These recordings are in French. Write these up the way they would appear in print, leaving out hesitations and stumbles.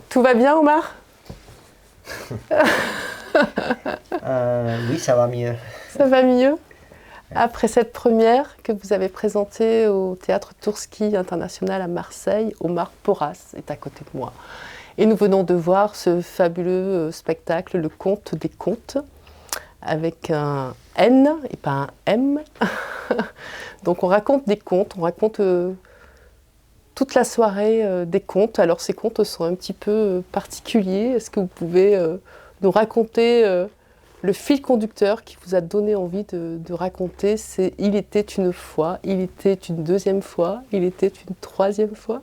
Tout va bien, Omar? Oui, ça va mieux. Ça va mieux? Après cette première que vous avez présentée au Théâtre Tourski International à Marseille, Omar Porras est à côté de moi. Et nous venons de voir ce fabuleux spectacle, Le Conte des Contes, avec un N et pas un M. Donc on raconte des contes, on raconte toute la soirée des contes. Alors ces contes sont un petit peu particuliers. Est-ce que vous pouvez nous raconter le fil conducteur qui vous a donné envie de raconter? C'est Il était une fois, il était une deuxième fois, il était une troisième fois.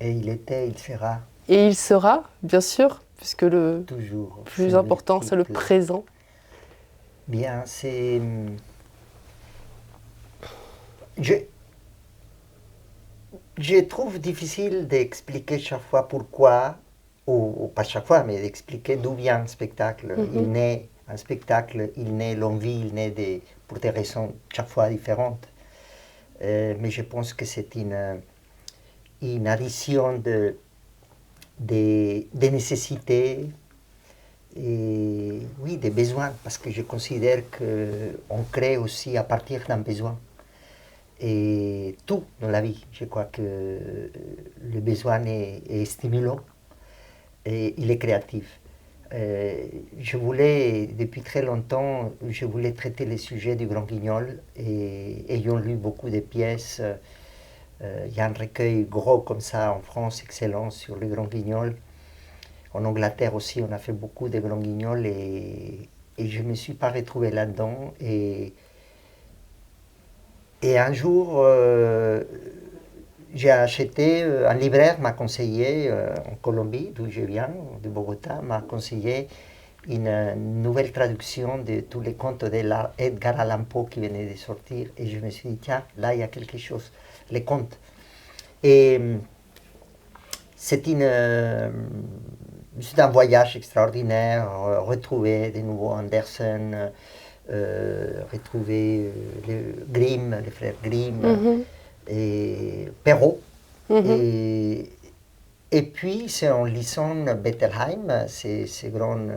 Et il était, il sera Et il sera, bien sûr, puisque le toujours. C'est plus important, c'est le multiple. présent. Bien, c'est. Je, je trouve difficile d'expliquer chaque fois pourquoi, ou pas chaque fois, mais d'expliquer d'où vient un spectacle. Il naît un spectacle, il naît l'envie, il naît pour des raisons chaque fois différentes. Mais je pense que c'est une addition des nécessités et oui, des besoins, parce que je considère qu'on crée aussi à partir d'un besoin. Et tout dans la vie, je crois que le besoin est stimulant et il est créatif. Je voulais, depuis très longtemps, je voulais traiter les sujets du Grand Guignol et ayant lu beaucoup de pièces, il y a un recueil gros comme ça en France, excellent, sur le Grand Guignol. En Angleterre aussi, on a fait beaucoup de Grand Guignol et je ne me suis pas retrouvé là-dedans. Et un jour, j'ai acheté, un libraire m'a conseillé, en Colombie, d'où je viens, de Bogota, m'a conseillé une nouvelle traduction de tous les contes d'Edgar Allan Poe qui venaient de sortir. Et je me suis dit, tiens, là, il y a quelque chose, les contes. Et c'est c'est un voyage extraordinaire, retrouver de nouveau Andersen, retrouver Grimm, les frères Grimm, et Perrault. Et, et puis, c'est en lisant Bettelheim, ces grands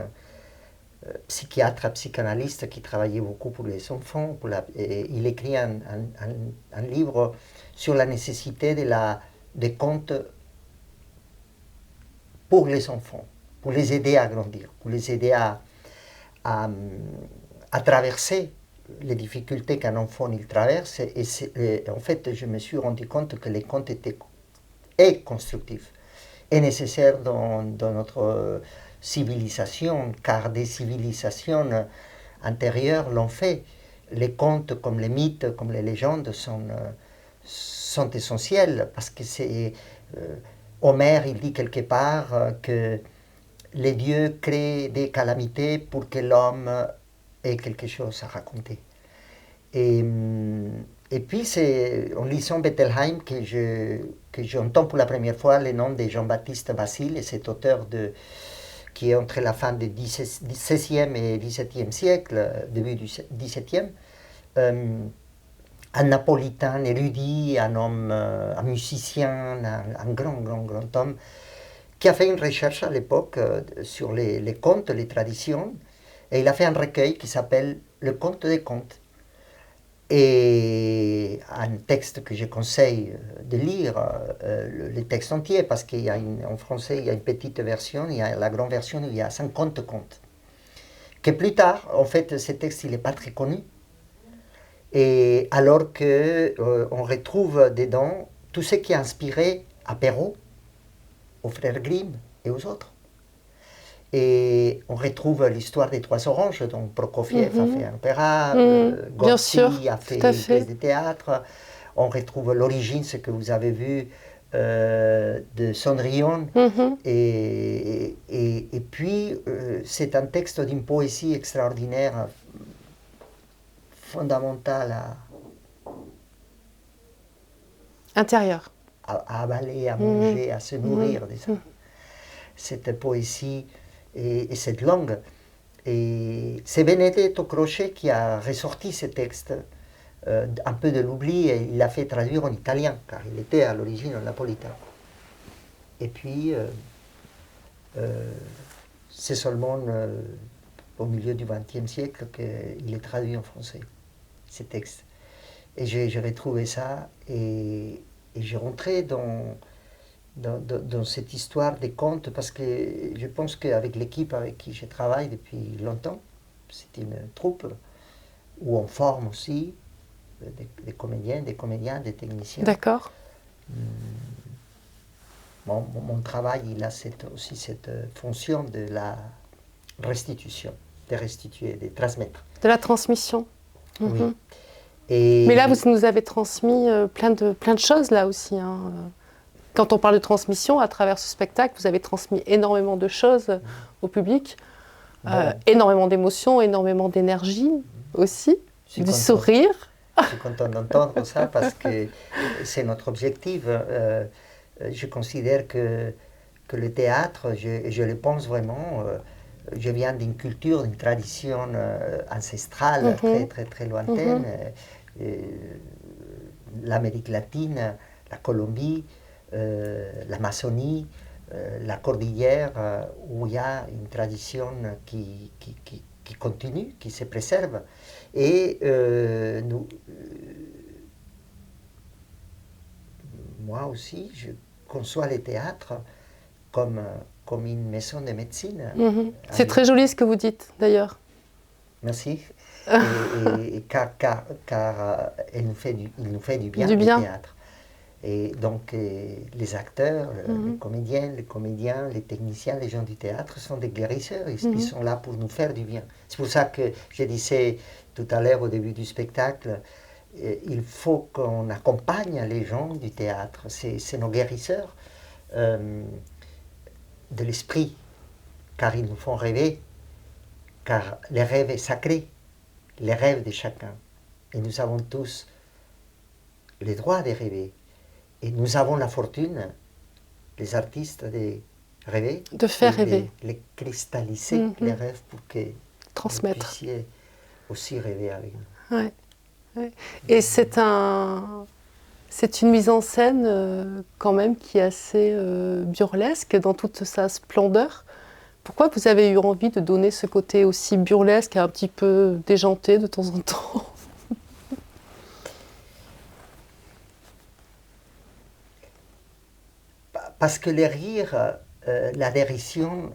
psychiatres, psychanalystes qui travaillaient beaucoup pour les enfants. Il écrit un livre sur la nécessité des contes pour les enfants, pour les aider à grandir, pour les aider à, à traverser les difficultés qu'un enfant il traverse. Et en fait, je me suis rendu compte que les contes étaient constructifs et nécessaires dans notre civilisation, car des civilisations antérieures l'ont fait. Les contes, comme les mythes, comme les légendes, sont essentiels parce que c'est. Homère, il dit quelque part que les dieux créent des calamités pour que l'homme ait quelque chose à raconter. Et, et puis, c'est en lisant Bettelheim que j'entends pour la première fois le nom de Jean-Baptiste Basile, cet auteur qui est entre la fin du XVIe et XVIIe siècle, début du XVIIe. Un napolitain érudit, un homme, un musicien, un grand homme, qui a fait une recherche à l'époque sur les contes, les traditions, et il a fait un recueil qui s'appelle Le Conte des Contes. Et un texte que je conseille de lire, le texte entier, parce qu'il y a en français, il y a une petite version, il y a la grande version, il y a 50 contes. Que plus tard, en fait, ce texte, il n'est pas très connu. Et alors qu'on retrouve dedans tout ce qui a inspiré à Perrault, aux frères Grimm et aux autres. Et on retrouve l'histoire des Trois Oranges, dont Prokofiev a fait un opéra, Gorky a fait une pièce de théâtre. On retrouve l'origine, ce que vous avez vu, de Cendrillon. Et puis, c'est un texte d'une poésie extraordinaire, fondamentale Intérieur. À avaler, à manger, à se nourrir de ça. Cette poésie et cette langue. Et c'est Benedetto Croce qui a ressorti ce texte un peu de l'oubli et il l'a fait traduire en italien, car il était à l'origine napolitain. Et puis, c'est seulement au milieu du XXe siècle qu'il est traduit en français, ces textes. Et j'ai retrouvé ça et j'ai rentré dans cette histoire des contes parce que je pense qu'avec l'équipe avec qui je travaille depuis longtemps, c'est une troupe où on forme aussi des comédiens, des techniciens. D'accord. Mon travail, il a aussi cette fonction de la restitution, de restituer, de transmettre. De la transmission. Oui. Mhm. Et Mais là, vous nous avez transmis plein de choses là aussi. Hein. Quand on parle de transmission, à travers ce spectacle, vous avez transmis énormément de choses au public, énormément d'émotions, énormément d'énergie aussi, du sourire. Je suis content d'entendre ça parce que c'est notre objectif. Je considère que le théâtre, je le pense vraiment, je viens d'une culture, d'une tradition ancestrale très lointaine. L'Amérique latine, la Colombie, l'Amazonie, la Cordillère, où il y a une tradition qui continue, qui se préserve. Et moi aussi, je conçois le théâtre comme une maison de médecine. C'est très joli ce que vous dites, d'ailleurs. Merci. Car il nous fait du bien, le théâtre. Et donc, les acteurs, les comédiens, les techniciens, les gens du théâtre sont des guérisseurs. Ils sont là pour nous faire du bien. C'est pour ça que je disais tout à l'heure au début du spectacle, il faut qu'on accompagne les gens du théâtre. C'est nos guérisseurs de l'esprit, car ils nous font rêver, car les rêves est sacré, les rêves de chacun. Et nous avons tous le droit de rêver. Et nous avons la fortune, les artistes, de rêver. De faire rêver. Les cristalliser, les rêves, pour que transmettre. vous puissiez aussi rêver avec nous. Ouais. Ouais. Et c'est une mise en scène quand même qui est assez burlesque dans toute sa splendeur. Pourquoi vous avez eu envie de donner ce côté aussi burlesque et un petit peu déjanté de temps en temps? Parce que les rires, la dérision...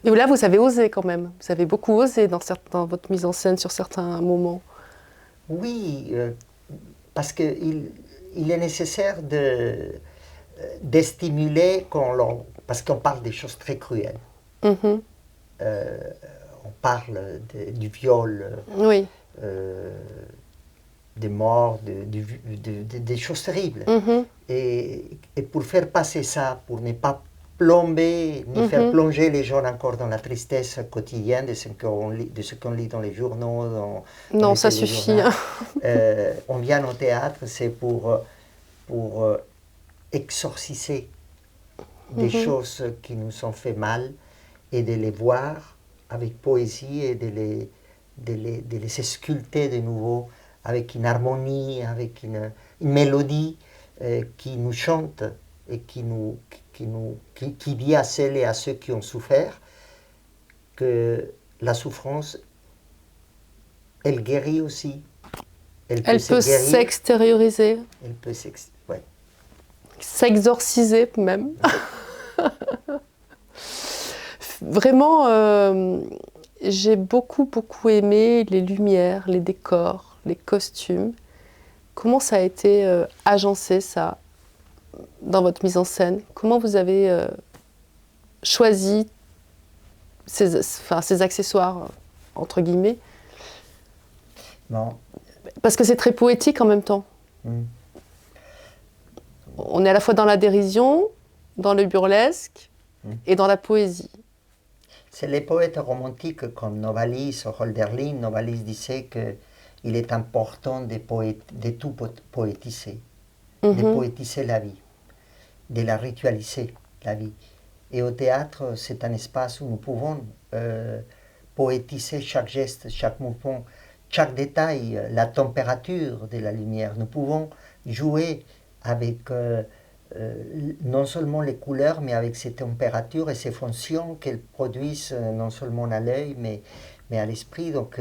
Et là, vous avez osé quand même. Vous avez beaucoup osé dans votre mise en scène sur certains moments. Oui, parce qu'il est nécessaire de stimuler parce qu'on parle des choses très cruelles. On parle du viol, oui. des morts, des choses terribles. Et pour faire passer ça, pour ne pas plomber, ni faire plonger les gens encore dans la tristesse quotidienne de ce qu'on lit dans les journaux. Non, ça suffit. On vient au théâtre, c'est pour exorciser des choses qui nous ont fait mal et de les voir avec poésie et de les sculpter de nouveau avec une harmonie, avec une mélodie qui nous chante et qui dit à celles et à ceux qui ont souffert que la souffrance, elle guérit aussi. Elle peut s'extérioriser. Elle peut s'exorciser même. Vraiment, j'ai beaucoup aimé les lumières, les décors, les costumes. Comment ça a été agencé, ça, dans votre mise en scène? Comment vous avez choisi ces accessoires, entre guillemets? Non. Parce que c'est très poétique en même temps. On est à la fois dans la dérision, dans le burlesque et dans la poésie. C'est les poètes romantiques comme Novalis ou Hölderlin. Novalis disait qu'il est important de tout poétiser, de poétiser la vie, de la ritualiser, la vie. Et au théâtre, c'est un espace où nous pouvons poétiser chaque geste, chaque mouvement, chaque détail, la température de la lumière. Nous pouvons jouer avec non seulement les couleurs, mais avec ces températures et ces fonctions qu'elles produisent non seulement à l'œil, mais à l'esprit. Donc,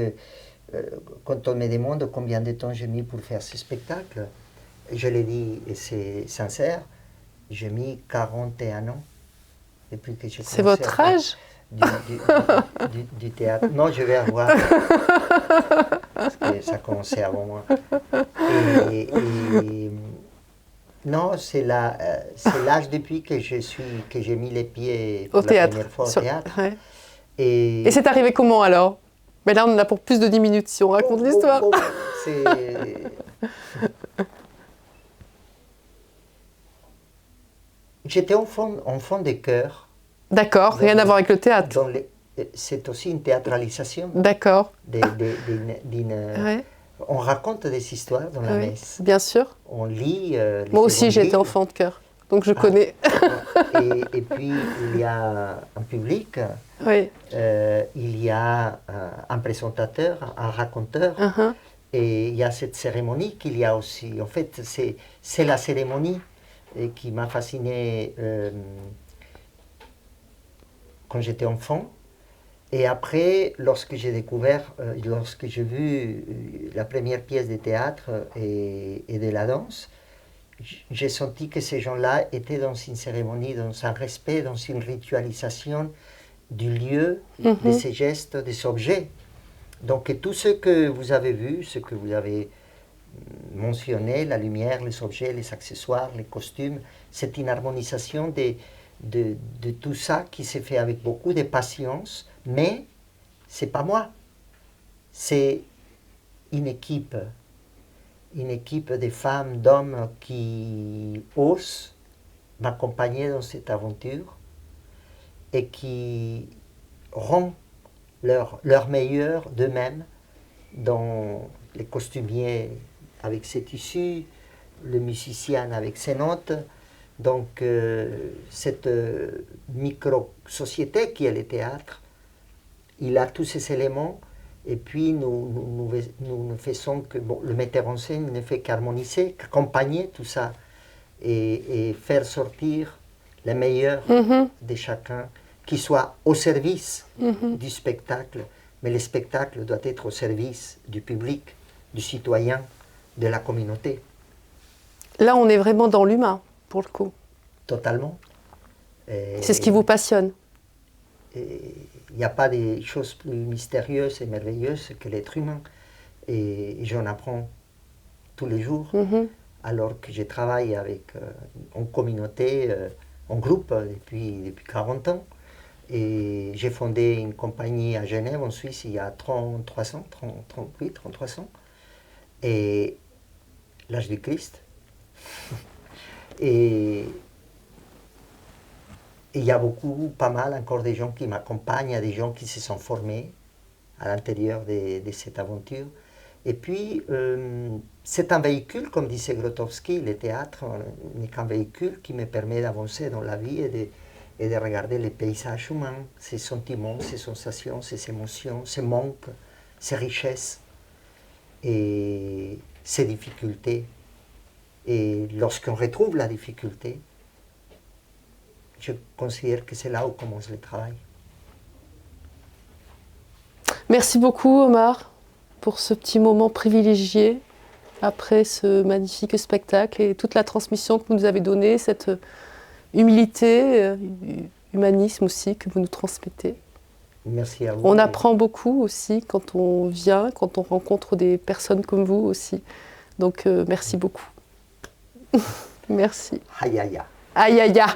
quand on me demande combien de temps j'ai mis pour faire ce spectacle, je l'ai dit, et c'est sincère, j'ai mis 41 ans depuis que j'ai commencé. C'est votre âge? Du théâtre. Non, je vais avoir. Parce que ça commençait avant moi. Et non, c'est l'âge depuis que j'ai mis les pieds pour la première fois au théâtre. Ouais. Et c'est arrivé comment alors? Mais là, on en a pour plus de 10 minutes si on raconte l'histoire. J'étais enfant de chœur. D'accord, rien à voir avec le théâtre. C'est aussi une théâtralisation. D'accord. Ouais. On raconte des histoires dans la messe. Bien sûr. On lit. Moi aussi, j'étais enfant de chœur, donc je connais. Et puis, il y a un public, oui. Il y a un présentateur, un raconteur, et il y a cette cérémonie qu'il y a aussi. En fait, c'est la cérémonie qui m'a fasciné quand j'étais enfant. Et après, lorsque j'ai vu la première pièce de théâtre et de la danse, j'ai senti que ces gens-là étaient dans une cérémonie, dans un respect, dans une ritualisation du lieu, de ces gestes, des objets. Donc tout ce que vous avez vu, ce que vous avez mentionné, la lumière, les objets, les accessoires, les costumes, c'est une harmonisation de tout ça qui s'est fait avec beaucoup de patience, mais c'est pas moi, c'est une équipe de femmes, d'hommes qui osent m'accompagner dans cette aventure et qui rendent leur meilleur d'eux-mêmes dans les costumiers avec ses tissus, le musicien avec ses notes. Donc cette micro-société qui est le théâtre, il a tous ces éléments et puis nous ne faisons que, le metteur en scène ne fait qu'harmoniser, qu'accompagner tout ça et faire sortir le meilleur de chacun qui soit au service du spectacle, mais le spectacle doit être au service du public, du citoyen, de la communauté. Là, on est vraiment dans l'humain, pour le coup. Totalement. C'est ce qui vous passionne. Il n'y a pas de choses plus mystérieuses et merveilleuses que l'être humain. Et j'en apprends tous les jours, alors que je travaille en communauté, en groupe depuis 40 ans. Et j'ai fondé une compagnie à Genève, en Suisse, il y a 33 ans, 33 ans. Et l'âge du Christ. Et il y a pas mal encore des gens qui m'accompagnent, des gens qui se sont formés à l'intérieur de cette aventure. Et puis, c'est un véhicule, comme disait Grotowski, le théâtre n'est qu'un véhicule qui me permet d'avancer dans la vie et de regarder les paysages humains, ses sentiments, ses sensations, ses émotions, ses manques, ses richesses et ses difficultés. Et lorsqu'on retrouve la difficulté, je considère que c'est là où commence le travail. Merci beaucoup Omar pour ce petit moment privilégié après ce magnifique spectacle et toute la transmission que vous nous avez donnée, cette humilité, humanisme aussi que vous nous transmettez. Merci à vous. On apprend beaucoup aussi quand on vient, quand on rencontre des personnes comme vous aussi. Donc merci beaucoup. Merci. Aïe aïe aïe. Aïe aïe aïe.